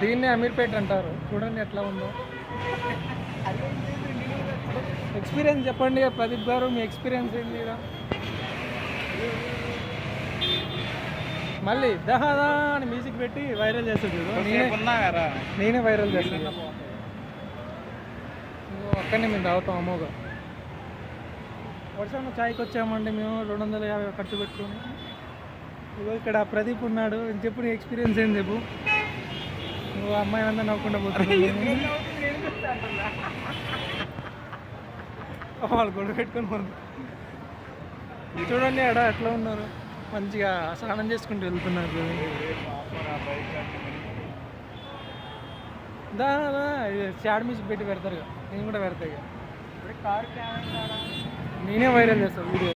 దీన్నే అమీర్పేట అంటారు. చూడండి ఎట్లా ఉందో. ఎక్స్పీరియన్స్ చెప్పండి ప్రదీప్ గారు, మీ ఎక్స్పీరియన్స్ ఏంటి ఈడ? మళ్ళీ దహదా అని మ్యూజిక్ పెట్టి వైరల్ చేస్తాడు చూడు. నేనే వైరల్ చేస్తాను. అక్కడనే మేము తాగుతాం అమ్మోగా. వర్షంలో ఛాయ్కి వచ్చామండి మేము 250 ఖర్చు పెట్టుకొని. ఇగో ఇక్కడ ప్రదీప్ ఉన్నాడు. చెప్పు నీ ఎక్స్పీరియన్స్ ఏం చెప్పు. నువ్వు అమ్మాయి అంతా నవ్వకుండా పోతున్నావు. వాళ్ళు గొడవ పెట్టుకొని పోతుంది. చూడండి ఆడ ఎట్లా ఉన్నారు, మంచిగా స్నానం చేసుకుంటూ వెళ్తున్నారు. దాదా షాడ్ మ్యూజిక్ పెట్టి పెడతారు. నేను కూడా పెడతా. నేనే వైరల్ చేస్తాను వీడియో.